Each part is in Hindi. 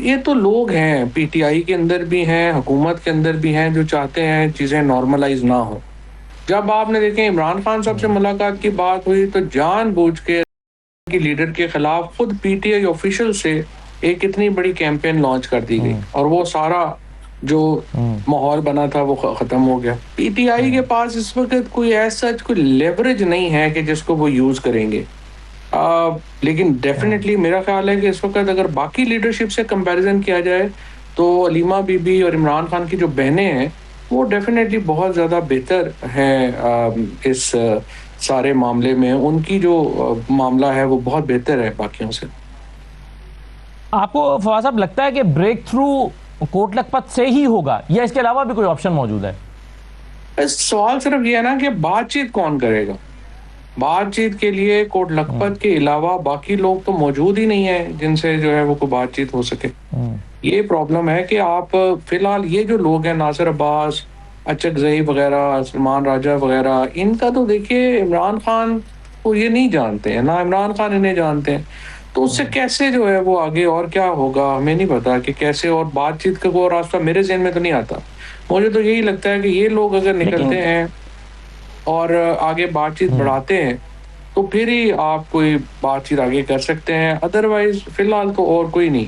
ये तो लोग हैं, पीटीआई के अंदर भी हैं, हुकूमत के अंदर भी हैं, जो चाहते हैं चीज़ें नॉर्मलाइज़ ना हो। जब आपने देखें इमरान खान साहब से हुँ, मुलाकात की बात हुई तो जानबूझ के की लीडर के खिलाफ खुद पीटीआई ऑफिशियल से एक इतनी बड़ी कैंपेन लॉन्च कर दी गई हुँ, और वो सारा जो हुँ, माहौल बना था वो खत्म हो गया। पीटीआई के हुँ, पास इस वक्त कोई ऐसा कोई लेवरेज नहीं है कि जिसको वो यूज करेंगे। लेकिन हुँ, डेफिनेटली मेरा ख्याल है कि इस वक्त अगर बाकी लीडरशिप से कंपैरिजन किया जाए तो अलीमा बीबी और इमरान खान की जो बहनें हैं वो डेफिनेटली बहुत ज़्यादा बेहतर हैं। इस सारे मामले में उनकी जो मामला है वो बहुत बेहतर है बाकियों से। आपको फवाद साहब लगता है कि ब्रेक थ्रू कोट लखपत से ही होगा या इसके अलावा भी कोई ऑप्शन मौजूद है? बस सवाल सिर्फ ये है ना कि बातचीत कौन करेगा। बातचीत के लिए कोट हुँ, लखपत के अलावा बाकी लोग तो मौजूद ही नहीं है जिनसे जो है वो कोई बातचीत हो सके। हुँ, ये प्रॉब्लम है कि आप फिलहाल ये जो लोग हैं नासिर अब्बास, अचकज़ई वगैरह, सलमान राजा वगैरह, इनका तो देखिए इमरान खान को ये नहीं जानते हैं, ना इमरान खान इन्हें जानते हैं। तो उससे हुँ, कैसे जो है वो आगे और क्या होगा हमें नहीं पता कि कैसे और बातचीत का कोई रास्ता मेरे ज़हन में तो नहीं आता। मुझे तो यही लगता है कि ये लोग अगर निकलते लेकिन हैं और आगे बातचीत हुँ। बढ़ाते हैं, तो फिर ही आप कोई बातचीत आगे कर सकते हैं, अदरवाइज़ फिलहाल तो और कोई नहीं।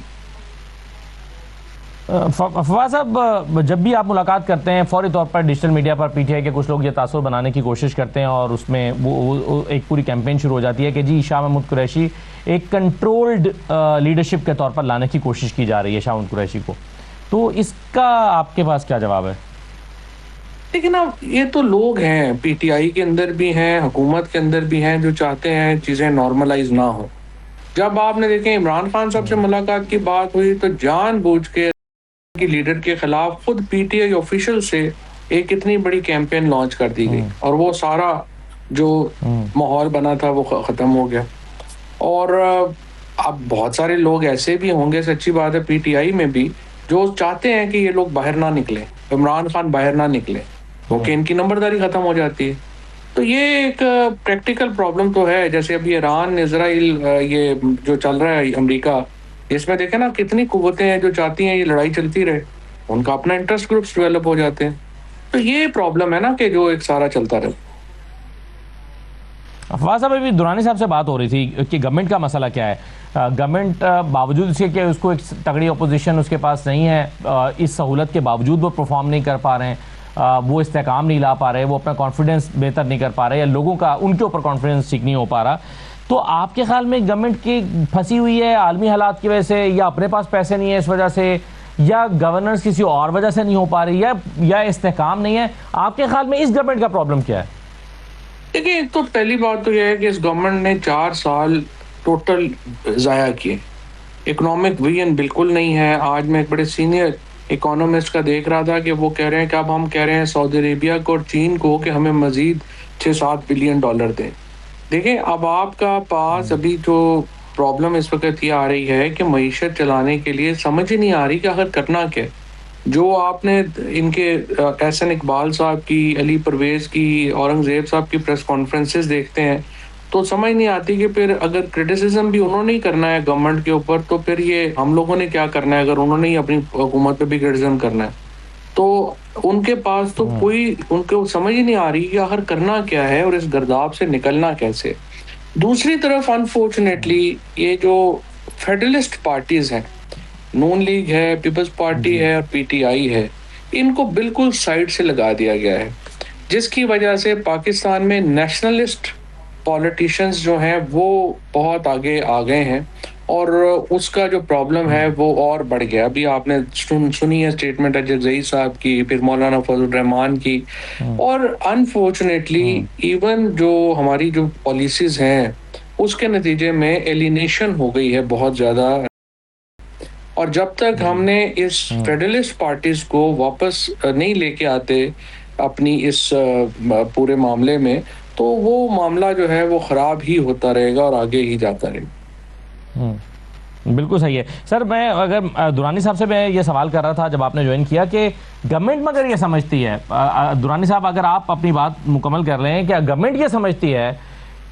फवाद साहब, जब भी आप मुलाकात करते हैं फौरी तौर पर डिजिटल मीडिया पर पीटीआई के कुछ लोग ये तासुर बनाने की कोशिश करते हैं और उसमें वो एक पूरी कैंपेन शुरू हो जाती है कि जी शाह महमूद कुरैशी एक कंट्रोल्ड लीडरशिप के तौर पर लाने की कोशिश की जा रही है शाह महमूद कुरैशी को। तो इसका आपके पास क्या जवाब है? लेकिन अब ये तो लोग हैं, पीटीआई के अंदर भी हैं, हुकूमत के अंदर भी हैं, जो चाहते हैं चीज़ें नॉर्मलाइज़ ना हो। जब आपने देखें इमरान खान साहब से हुँ, मुलाकात की बात हुई तो जानबूझ के की लीडर के खिलाफ खुद पीटीआई ऑफिशियल से एक इतनी बड़ी कैंपेन लॉन्च कर दी गई हुँ, और वो सारा जो हुँ, माहौल बना था वो खत्म हो गया। और अब बहुत सारे लोग ऐसे भी होंगे, सच्ची बात है पीटीआई में भी, जो चाहते हैं कि ये लोग बाहर ना निकलें, इमरान खान बाहर ना निकले, क्योंकि हुँ, इनकी नंबरदारी खत्म हो जाती है। तो ये एक प्रैक्टिकल प्रॉब्लम तो है, जैसे अभी ईरान, इज़राइल, ये जो चल रहा है अमेरिका, इसमें देखें ना कितनी कुव्वतें हैं जो चाहती हैं ये लड़ाई चलती रहे, उनका अपना इंटरेस्ट ग्रुप्स डेवलप हो जाते हैं। तो ये प्रॉब्लम है ना कि जो एक सारा चलता रहे। फवाद साहब, अभी दुरानी साहब से बात हो रही थी कि गवर्नमेंट का मसला क्या है। गवर्नमेंट बावजूद इसके कि उसको एक तगड़ी अपोजिशन उसके पास नहीं है, इस सहूलत के बावजूद वो परफॉर्म नहीं कर पा रहे हैं, वो इस्तेकाम नहीं ला पा रहे, वो अपना कॉन्फिडेंस बेहतर नहीं कर पा रहे या लोगों का उनके ऊपर कॉन्फिडेंस ठीक नहीं हो पा रहा। तो आपके ख्याल में गवर्नमेंट की फंसी हुई है आलमी हालात की वजह से, या अपने पास पैसे नहीं है इस वजह से, या गवर्नेंस किसी और वजह से नहीं हो पा रही, या इस्तेकाम नहीं है? आपके ख्याल में इस गवर्नमेंट का प्रॉब्लम क्या है? देखिए, एक तो पहली बात तो ये है कि इस गवर्नमेंट ने 4 साल टोटल ज़ाया किए। इकोनॉमिक विज़न बिल्कुल नहीं है। आज मैं एक बड़े सीनियर इकोनॉमिस्ट का देख रहा था कि वो कह रहे हैं कि अब हम कह रहे हैं सऊदी अरेबिया को और चीन को कि हमें मज़ीद 6-7 बिलियन डॉलर दें। देखिए, अब आपका पास हम्म, अभी जो प्रॉब्लम इस वक़्त ये आ रही है कि मईशत चलाने के लिए समझ ही नहीं आ रही कि आखिर करना क्या है? जो आपने इनके एहसन इकबाल साहब की, अली परवेज़ की, औरंगज़ेब साहब की प्रेस कॉन्फ्रेंसेस देखते हैं, तो समझ नहीं आती कि फिर अगर क्रिटिसिज़्म भी उन्होंने ही करना है गवर्नमेंट के ऊपर, तो फिर ये हम लोगों ने क्या करना है अगर उन्होंने ही अपनी हुकूमत पे भी क्रिटिसिज़्म करना है। तो उनके पास तो हम्म, कोई उनको समझ ही नहीं आ रही कि आखिर करना क्या है और इस गर्दाब से निकलना कैसे? दूसरी तरफ अनफॉर्चुनेटली ये जो फेडरलिस्ट पार्टीज़ हैं, नून लीग है, पीपल्स पार्टी जी, है और पीटीआई है, इनको बिल्कुल साइड से लगा दिया गया है, जिसकी वजह से पाकिस्तान में नेशनलिस्ट पॉलिटिशियंस जो हैं वो बहुत आगे आ गए हैं और उसका जो प्रॉब्लम है हम्म, वो और बढ़ गया। अभी आपने सुनी है स्टेटमेंट अजय साहब की, फिर मौलाना फजल रहमान की, हम्म, और अनफॉर्चुनेटली हम्म, इवन जो हमारी जो पॉलिसीज़ हैं, उसके नतीजे में एलिनेशन हो गई है बहुत ज़्यादा। और जब तक जी, हमने इस हम्म, फेडरलिस्ट पार्टीज को वापस नहीं लेके आते अपनी इस पूरे मामले में, तो वो मामला जो है वो खराब ही होता रहेगा और आगे ही जाता रहेगा। बिल्कुल सही है सर। मैं अगर दुरानी साहब से मैं ये सवाल कर रहा था जब आपने ज्वाइन किया कि गवर्नमेंट मगर ये समझती है, दुरानी साहब अगर आप अपनी बात मुकम्मल कर रहे हैं, क्या गवर्नमेंट ये समझती है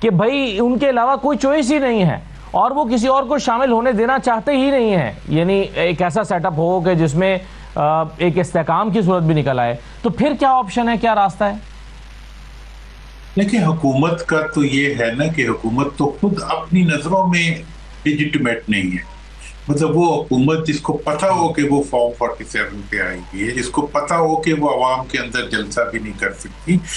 कि भाई उनके अलावा कोई चॉइस ही नहीं है और वो किसी और को शामिल होने देना चाहते ही नहीं है, यानी एक ऐसा सेटअप हो कि जिसमें एक इस्तेकाम की सूरत भी निकल आए, तो फिर क्या ऑप्शन है, क्या रास्ता है? देखिए, हुकूमत का तो ये है ना कि हुकूमत तो खुद अपनी नजरों में लेजिटिमेट नहीं है। मतलब वो हुकूमत जिसको पता हो कि वो फॉर्म 47 पे आएगी है, जिसको पता हो कि वो आवाम के अंदर जलसा भी नहीं कर सकती,